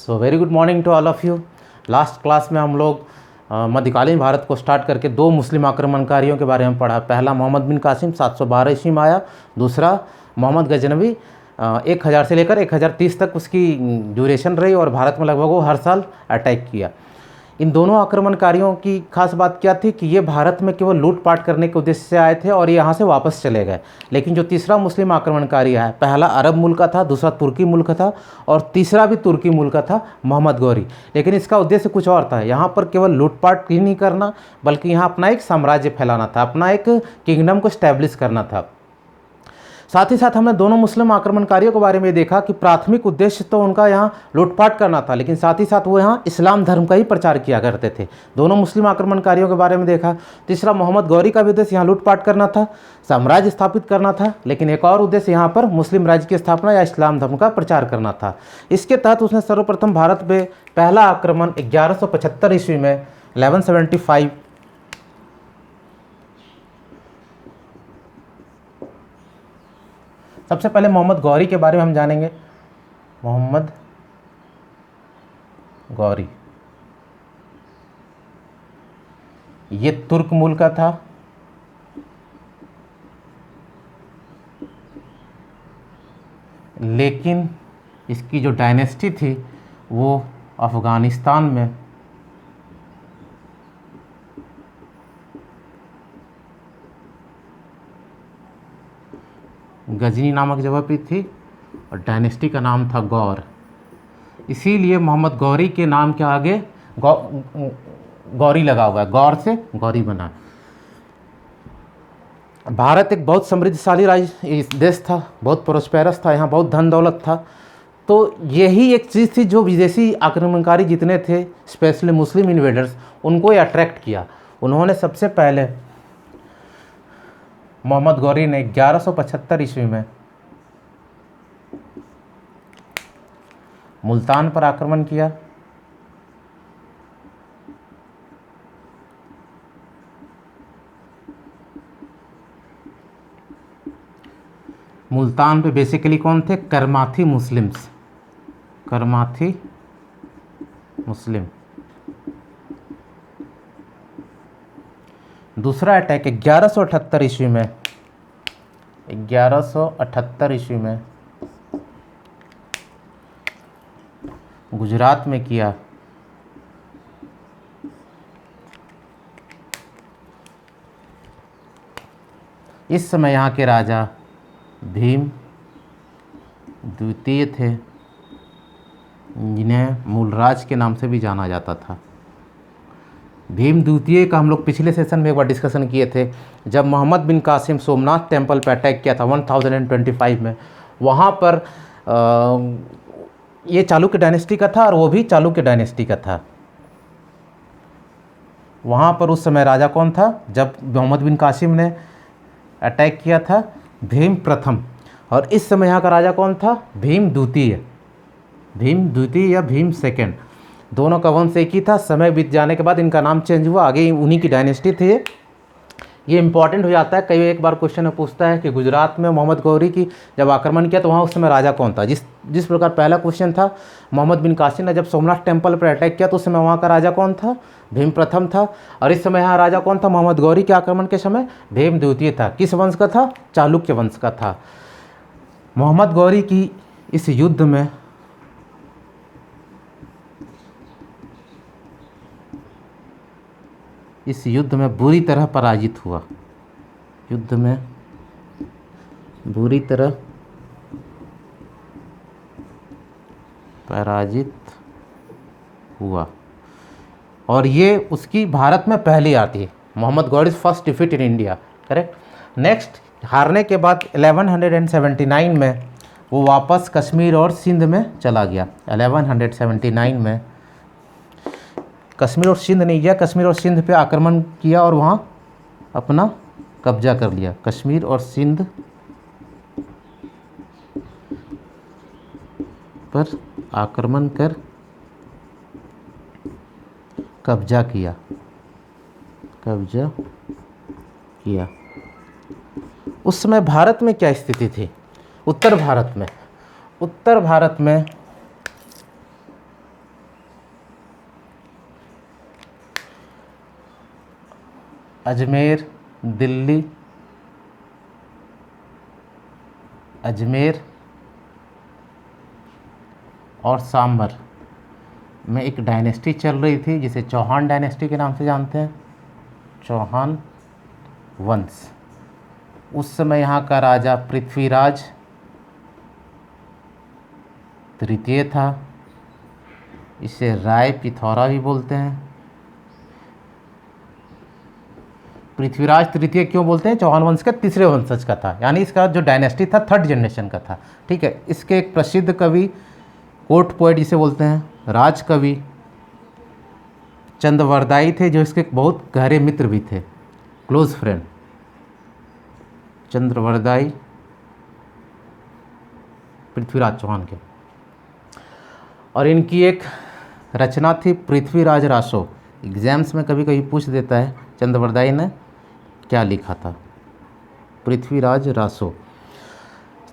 So very good morning to all of you. Last class में हम लोग मध्यकालीन भारत को स्टार्ट करके दो मुस्लिम आक्रमणकारियों के बारे में पढ़ा। पहला मोहम्मद बिन कासिम 712 ईस्वी में आया, दूसरा मोहम्मद गजनवी 1000 से लेकर 1030 तक उसकी ड्यूरेशन रही और भारत में लगभग वो हर साल अटैक किया। इन दोनों आक्रमणकारियों की खास बात क्या थी कि ये भारत में केवल लूटपाट करने के उद्देश्य से आए थे और ये यहाँ से वापस चले गए। लेकिन जो तीसरा मुस्लिम आक्रमणकारी है, पहला अरब मुल्क का था, दूसरा तुर्की मुल्क था और तीसरा भी तुर्की मुल्क का था, मोहम्मद गौरी। लेकिन इसका उद्देश्य कुछ और था। यहाँ पर केवल लूटपाट ही नहीं करना, बल्कि यहाँ अपना एक साम्राज्य फैलाना था, अपना एक किंगडम को स्टैब्लिश करना था। साथ ही साथ हमने दोनों मुस्लिम आक्रमणकारियों के बारे में देखा कि प्राथमिक उद्देश्य तो उनका यहाँ लूटपाट करना था, लेकिन साथ ही साथ वो यहाँ इस्लाम धर्म का ही प्रचार किया करते थे। दोनों मुस्लिम आक्रमणकारियों के बारे में देखा। तीसरा मोहम्मद गौरी का भी उद्देश्य यहाँ लूटपाट करना था, साम्राज्य स्थापित करना था, लेकिन एक और उद्देश्य यहाँ पर मुस्लिम राज्य की स्थापना या इस्लाम धर्म का प्रचार करना था। इसके तहत उसने सर्वप्रथम भारत में पहला आक्रमण 1175 ईस्वी में 1175 सबसे पहले मोहम्मद गौरी के बारे में हम जानेंगे। मोहम्मद गौरी ये तुर्क मूल का था। लेकिन इसकी जो डायनेस्टी थी वो अफ़गानिस्तान में गजनी नामक जगह पे थी और डायनेस्टी का नाम था गौर। इसीलिए मोहम्मद गौरी के नाम के आगे गौरी लगा हुआ है, गौर से गौरी बना। भारत एक बहुत समृद्धशाली देश था, बहुत प्रोस्पेरस था, यहाँ बहुत धन दौलत था। तो यही एक चीज़ थी जो विदेशी आक्रमणकारी जितने थे, स्पेशली मुस्लिम इन्वेडर्स, उनको ये अट्रैक्ट किया। उन्होंने सबसे पहले मोहम्मद गौरी ने 1175 ईस्वी में मुल्तान पर आक्रमण किया। मुल्तान पे बेसिकली कौन थे? करमाथी मुस्लिम्स, करमाथी मुस्लिम। दूसरा अटैक 1178 ईस्वी में 1178 ईस्वी में गुजरात में किया। इस समय यहाँ के राजा भीम द्वितीय थे, जिन्हें मूलराज के नाम से भी जाना जाता था। भीम द्वितीय का हम लोग पिछले सेशन में एक बार डिस्कशन किए थे, जब मोहम्मद बिन कासिम सोमनाथ टेम्पल पर अटैक किया था 1025 में। वहाँ पर ये चालुक्य डायनेस्टी का था और वो भी चालुक्य डायनेस्टी का था। वहाँ पर उस समय राजा कौन था? जब मोहम्मद बिन कासिम ने अटैक किया था, भीम प्रथम। और इस समय यहाँ का राजा कौन था? भीम द्वितीय, भीम द्वितीय या भीम सेकेंड। दोनों का वंश एक ही था। समय बीत जाने के बाद इनका नाम चेंज हुआ, आगे उन्हीं की डायनेस्टी थी। ये इंपॉर्टेंट हो जाता है। कई एक बार क्वेश्चन में पूछता है कि गुजरात में मोहम्मद गौरी की जब आक्रमण किया तो वहाँ उस समय राजा कौन था? जिस प्रकार पहला क्वेश्चन था, मोहम्मद बिन कासिम ने जब सोमनाथ टेम्पल पर अटैक किया तो उस समय वहाँ का राजा कौन था? भीम प्रथम था। और इस समय यहाँ राजा कौन था? मोहम्मद गौरी के आक्रमण के समय भीम द्वितीय था। किस वंश का था? चालुक्य वंश का था। मोहम्मद गौरी की इस युद्ध में बुरी तरह पराजित हुआ। युद्ध में बुरी तरह पराजित हुआ और ये उसकी भारत में पहली आती है। Mohammad Ghori first defeat in India, correct. Next, हारने के बाद 1179 में वो वापस कश्मीर और सिंध में चला गया। 1179 में कश्मीर और सिंध नहीं गया, कश्मीर और सिंध पे आक्रमण किया और वहाँ अपना कब्जा कर लिया। कश्मीर और सिंध पर आक्रमण कर कब्जा किया। उस समय भारत में क्या स्थिति थी? उत्तर भारत में अजमेर, दिल्ली, अजमेर और सांबर में एक डायनेस्टी चल रही थी जिसे चौहान डायनेस्टी के नाम से जानते हैं, चौहान वंश। उस समय यहाँ का राजा पृथ्वीराज तृतीय था। इसे राय पिथौरा भी बोलते हैं। पृथ्वीराज तृतीय क्यों बोलते हैं? चौहान वंश के तीसरे वंशज का था, यानी इसका जो डायनेस्टी था थर्ड जनरेशन का था। ठीक है। इसके एक प्रसिद्ध कवि, कोर्ट पोएट जिसे बोलते हैं, राज कवि चंद्रवरदाई थे, जो इसके बहुत गहरे मित्र भी थे, क्लोज फ्रेंड। चंद्रवरदाई पृथ्वीराज चौहान के। और इनकी एक रचना थी पृथ्वीराज रासो। एग्जाम्स में कभी कभी पूछ देता है चंद्रवरदाई ने क्या लिखा था। पृथ्वीराज रासो।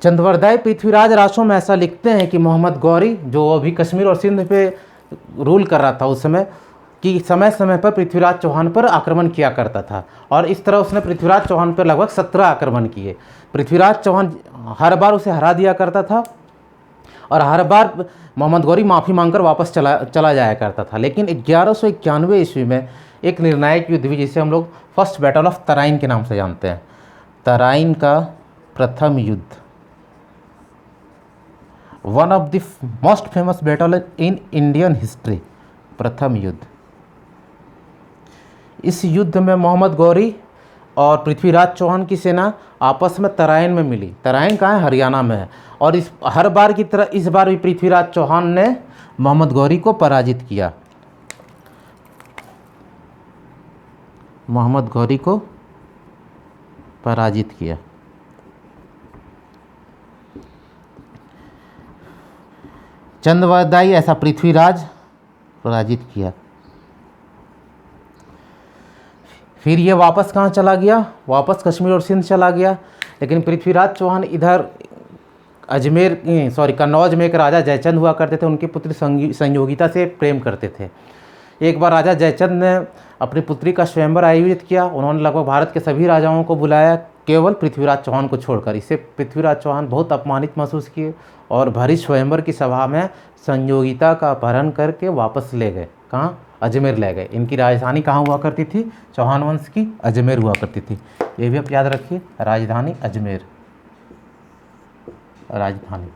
चंद्रवरदाई पृथ्वीराज रासो में ऐसा लिखते हैं कि मोहम्मद गौरी, जो अभी कश्मीर और सिंध पे रूल कर रहा था उस समय, कि समय समय पर पृथ्वीराज चौहान पर आक्रमण किया करता था। और इस तरह उसने पृथ्वीराज चौहान पर लगभग 17 आक्रमण किए। पृथ्वीराज चौहान हर बार उसे हरा दिया करता था और हर बार मोहम्मद गौरी माफ़ी मांगकर वापस चला जाया करता था। लेकिन 1191 ईस्वी में एक निर्णायक युद्ध हुई जिसे हम लोग फर्स्ट बैटल ऑफ तराइन के नाम से जानते हैं। तराइन का प्रथम युद्ध, one of the most famous battle in Indian history, प्रथम युद्ध। इस युद्ध में मोहम्मद गौरी और पृथ्वीराज चौहान की सेना आपस में तराइन में मिली। तराइन कहाँ है? हरियाणा में है। और इस हर बार की तरह इस बार भी पृथ्वीराज चौहान ने मोहम्मद गौरी को पराजित किया। मोहम्मद गौरी को पराजित किया। चंद्रवरदाई ऐसा पृथ्वीराज पराजित किया। फिर ये वापस कहाँ चला गया? वापस कश्मीर और सिंध चला गया। लेकिन पृथ्वीराज चौहान इधर कन्नौज में एक राजा जयचंद हुआ करते थे, उनकी पुत्री संयोगिता से प्रेम करते थे। एक बार राजा जयचंद ने अपनी पुत्री का स्वयंवर आयोजित किया। उन्होंने लगभग भारत के सभी राजाओं को बुलाया, केवल पृथ्वीराज चौहान को छोड़कर। इससे पृथ्वीराज चौहान बहुत अपमानित महसूस किए और भरी स्वयंवर की सभा में संयोगिता का अपहरण करके वापस ले गए। कहाँ? अजमेर ले गए। इनकी राजधानी कहाँ हुआ करती थी? चौहान वंश की अजमेर हुआ करती थी। ये भी आप याद रखिए, राजधानी अजमेर, राजधानी।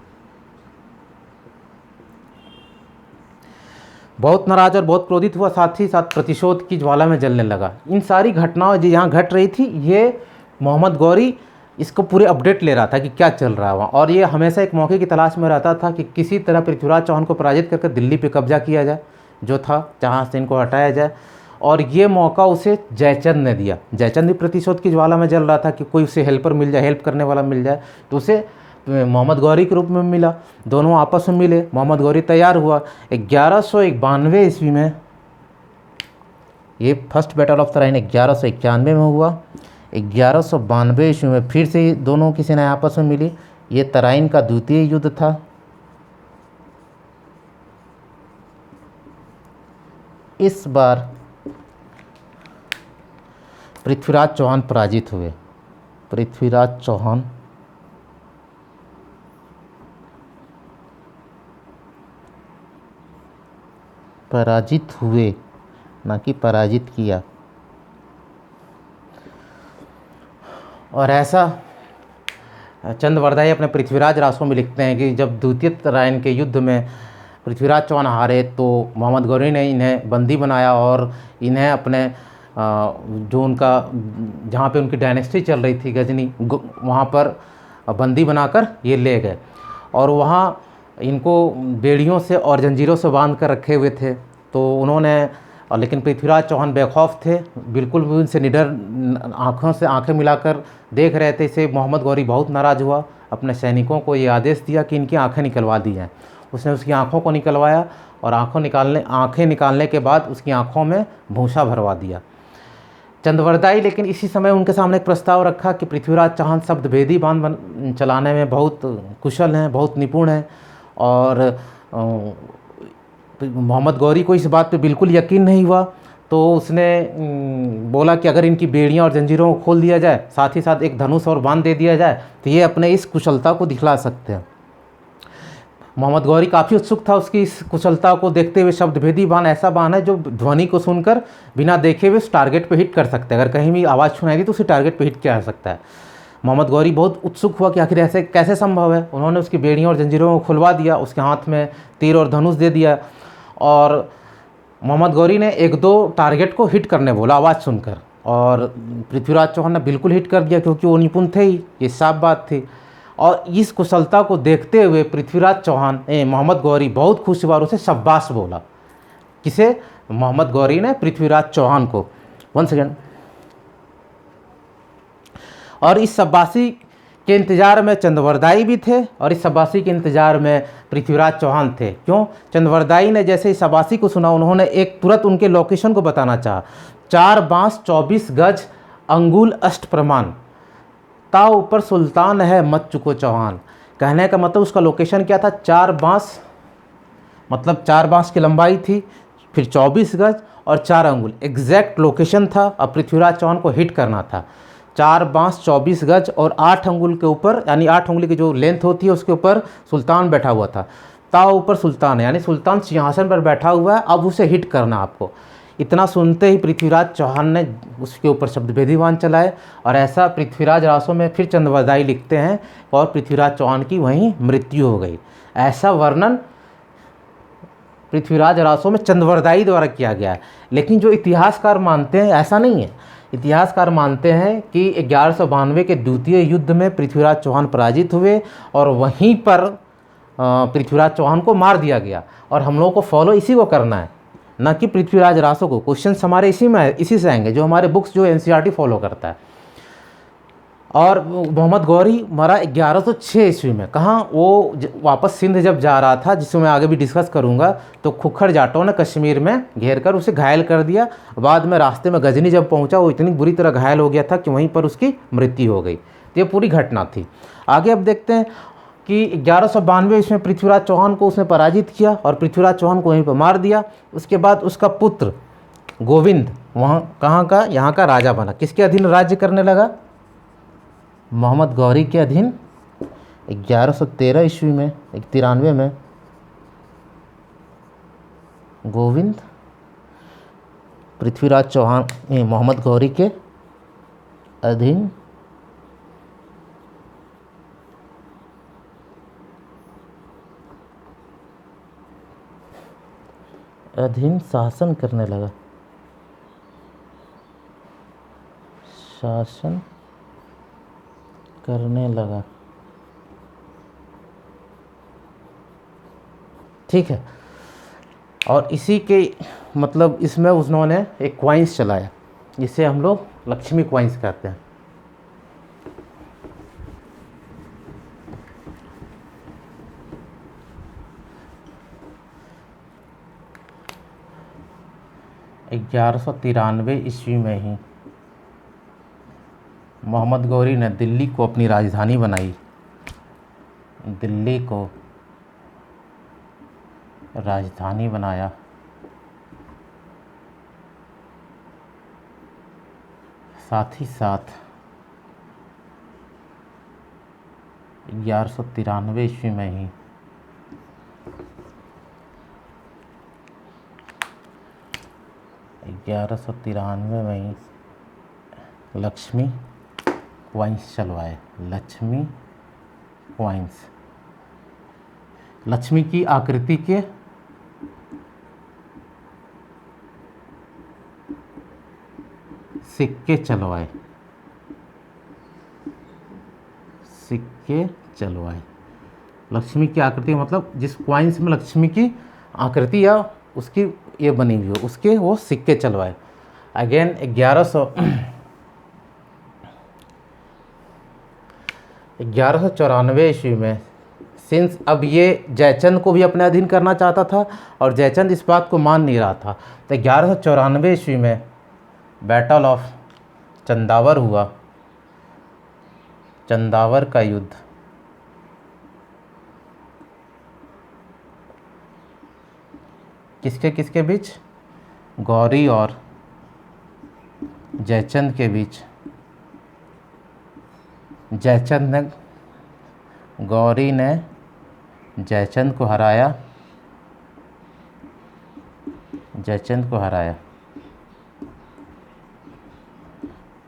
बहुत नाराज और बहुत क्रोधित हुआ, साथ ही साथ प्रतिशोध की ज्वाला में जलने लगा। इन सारी घटनाओं जो यहाँ घट रही थी, ये मोहम्मद गौरी इसको पूरे अपडेट ले रहा था कि क्या चल रहा है वहाँ। और ये हमेशा एक मौके की तलाश में रहता था कि किसी तरह पृथ्वीराज चौहान को पराजित करके दिल्ली पे कब्जा किया जाए, जो था जहाँ से इनको हटाया जाए। और ये मौका उसे जयचंद ने दिया। जयचंद भी प्रतिशोध की ज्वाला में जल रहा था कि कोई उसे हेल्पर मिल जाए, हेल्प करने वाला मिल जाए, तो उसे मोहम्मद गौरी के रूप में मिला। दोनों आपस में मिले, मोहम्मद गौरी तैयार हुआ। 1191 ईस्वी में ये फर्स्ट बैटल ऑफ तराइन 1191 में हुआ। 1192 ईस्वी में फिर से दोनों की सेनाएं आपस में मिली। ये तराइन का द्वितीय युद्ध था। इस बार पृथ्वीराज चौहान पराजित हुए। पृथ्वीराज चौहान पराजित हुए, ना कि पराजित किया। और ऐसा चंद्रवरदाई अपने पृथ्वीराज रासो में लिखते हैं कि जब द्वितीय तराइन के युद्ध में पृथ्वीराज चौहान हारे तो मोहम्मद गौरी ने इन्हें बंदी बनाया और इन्हें अपने जो उनका जहाँ पे उनकी डायनेस्टी चल रही थी गजनी, वहाँ पर बंदी बनाकर ये ले गए। और वहाँ इनको बेड़ियों से और जंजीरों से बांध कर रखे हुए थे। तो उन्होंने, लेकिन पृथ्वीराज चौहान बेखौफ थे, बिल्कुल भी उनसे निडर आँखों से आंखें मिलाकर देख रहे थे। इसे मोहम्मद गौरी बहुत नाराज़ हुआ, अपने सैनिकों को ये आदेश दिया कि इनकी आंखें निकलवा दी जाएँ। उसने उसकी आंखों को निकलवाया और आंखें निकालने के बाद उसकी आंखों में भूसा भरवा दिया। चंद्रवरदाई लेकिन इसी समय उनके सामने एक प्रस्ताव रखा कि पृथ्वीराज चौहान शब्दभेदी बांध चलाने में बहुत कुशल हैं, बहुत निपुण हैं। और मोहम्मद गौरी को इस बात पे बिल्कुल यकीन नहीं हुआ। तो उसने बोला कि अगर इनकी बेड़ियां और जंजीरों को खोल दिया जाए, साथ ही साथ एक धनुष और बांध दे दिया जाए, तो ये अपने इस कुशलता को दिखला सकते हैं। मोहम्मद गौरी काफ़ी उत्सुक था उसकी इस कुशलता को देखते हुए। शब्दभेदी बाण ऐसा बाण है जो ध्वनि को सुनकर बिना देखे हुए उस टारगेट पे हिट कर सकते हैं। अगर कहीं भी आवाज़ सुनाई दी तो उसी टारगेट पे हिट किया जा सकता है। मोहम्मद गौरी बहुत उत्सुक हुआ कि आखिर ऐसे कैसे संभव है। उन्होंने उसकी बेड़ियों और जंजीरों को खुलवा दिया, उसके हाथ में तीर और धनुष दे दिया और मोहम्मद गौरी ने एक दो टारगेट को हिट करने बोला आवाज़ सुनकर, और पृथ्वीराज चौहान ने बिल्कुल हिट कर दिया क्योंकि वो निपुण थे ही, ये साफ बात थी। और इस कुशलता को देखते हुए पृथ्वीराज चौहान मोहम्मद गौरी बहुत खुश हुआ और उसे शाबाश बोला। किसे? मोहम्मद गौरी ने पृथ्वीराज चौहान को। 1 सेकेंड। और इस शाबाशी के इंतजार में चंद्रवरदाई भी थे और इस शाबाशी के इंतजार में पृथ्वीराज चौहान थे। क्यों? चंद्रवरदाई ने जैसे इस शाबाशी को सुना, उन्होंने एक तुरंत उनके लोकेशन को बताना चाहा। 4 बांस 24 गज अंगुल अष्ट प्रमाण, ता ऊपर सुल्तान है मत चुको चौहान। कहने का मतलब उसका लोकेशन क्या था? 4 बांस, मतलब 4 बांस की लंबाई थी, फिर 24 गज और 4 अंगुल, एग्जैक्ट लोकेशन था। अब पृथ्वीराज चौहान को हिट करना था। 4 बांस 24 गज और 8 अंगुल के ऊपर, यानी 8 अंगुली की जो लेंथ होती है उसके ऊपर सुल्तान बैठा हुआ था। ता ऊपर सुल्तान है, यानी सुल्तान सिंहासन पर बैठा हुआ है, अब उसे हिट करना आपको। इतना सुनते ही पृथ्वीराज चौहान ने उसके ऊपर शब्दभेदी बाण चलाए और ऐसा पृथ्वीराज रासों में फिर चंद्रवरदाई लिखते हैं और पृथ्वीराज चौहान की वहीं मृत्यु हो गई। ऐसा वर्णन पृथ्वीराज रासों में चंद्रवरदाई द्वारा किया गया है। लेकिन जो इतिहासकार मानते हैं ऐसा नहीं है। इतिहासकार मानते हैं कि 1192 के द्वितीय युद्ध में पृथ्वीराज चौहान पराजित हुए और वहीं पर पृथ्वीराज चौहान को मार दिया गया। और हम लोगों को फॉलो इसी को करना है, ना कि पृथ्वीराज रासों को। क्वेश्चंस हमारे इसी में इसी से आएंगे, जो हमारे बुक्स जो एनसीईआरटी फॉलो करता है। और मोहम्मद गौरी मरा 1106 ईस्वी में। कहाँ? वो वापस सिंध जब जा रहा था, जिसको मैं आगे भी डिस्कस करूँगा, तो खुखर जाटों ने कश्मीर में घेर कर उसे घायल कर दिया। बाद में रास्ते में गजनी जब पहुँचा, वो इतनी बुरी तरह घायल हो गया था कि वहीं पर उसकी मृत्यु हो गई। तो ये पूरी घटना थी। आगे अब देखते हैं कि 1192 ईस्वी में पृथ्वीराज चौहान को उसने पराजित किया और पृथ्वीराज चौहान को वहीं पर मार दिया। उसके बाद उसका पुत्र गोविंद वहाँ कहाँ का? यहाँ का राजा बना। किसके अधीन राज्य करने लगा? मोहम्मद गौरी के अधीन 1113 ईस्वी में, 93 में गोविंद पृथ्वीराज चौहान मोहम्मद गौरी के अधीन शासन करने लगा। शासन करने लगा। ठीक है। और इसी के मतलब इसमें उन्होंने एक क्वाइंस चलाया, जिसे हम लोग लक्ष्मी क्वाइंस कहते हैं। ग्यारह सौ 93 ईस्वी में ही मोहम्मद गौरी ने दिल्ली को अपनी राजधानी बनाई। दिल्ली को राजधानी बनाया। साथ ही साथ 1193 ईस्वी में ही लक्ष्मी क्वाइंस चलवाए। लक्ष्मी क्वाइंस, लक्ष्मी की आकृति के सिक्के चलवाए। सिक्के चलवाए। लक्ष्मी की आकृति मतलब जिस क्वाइंस में लक्ष्मी की आकृति या उसकी ये बनी हुई हो, उसके वो सिक्के चलवाए। अगेन 1194 ईस्वी में, सिंस अब ये जयचंद को भी अपने अधीन करना चाहता था और जयचंद इस बात को मान नहीं रहा था, तो 1194 ईस्वी में बैटल ऑफ चंदावर हुआ। चंदावर का युद्ध। किसके किसके बीच? गौरी और जयचंद के बीच जयचंद ने गौरी ने जयचंद को हराया, जयचंद को हराया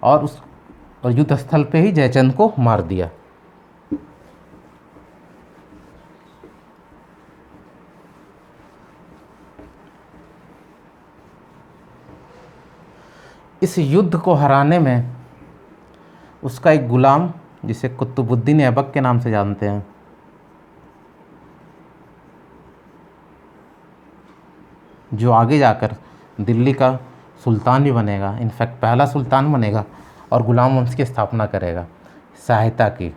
और युद्ध स्थल पे ही जयचंद को मार दिया। इस युद्ध को हराने में उसका एक गुलाम, जिसे कुतुबुद्दीन ऐबक के नाम से जानते हैं, जो आगे जाकर दिल्ली का सुल्तान भी बनेगा, इनफैक्ट पहला सुल्तान बनेगा और गुलाम वंश की स्थापना करेगा, सहायता की।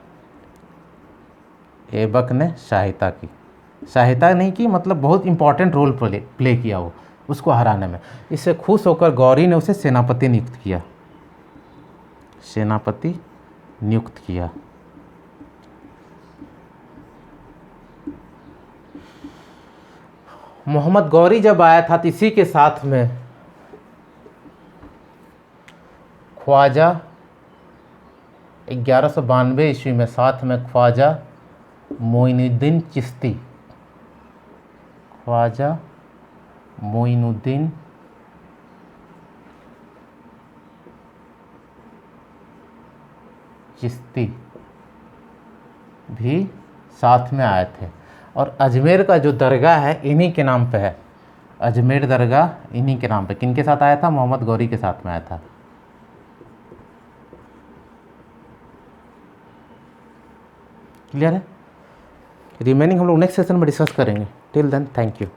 ऐबक ने सहायता नहीं की, मतलब बहुत इंपॉर्टेंट रोल प्ले किया वो उसको हराने में। इससे खुश होकर गौरी ने उसे सेनापति नियुक्त किया। मोहम्मद गौरी जब आया था तो इसी के साथ में ख्वाजा 1192 ईस्वी में साथ में ख्वाजा मोइनुद्दीन चिश्ती भी साथ में आए थे। और अजमेर का जो दरगाह है इन्हीं के नाम पे है, अजमेर दरगाह इन्हीं के नाम पे। किन के साथ आया था? मोहम्मद गौरी के साथ में आया था। क्लियर है? रिमेनिंग हम लोग नेक्स्ट सेशन में डिस्कस करेंगे। Till then thank you.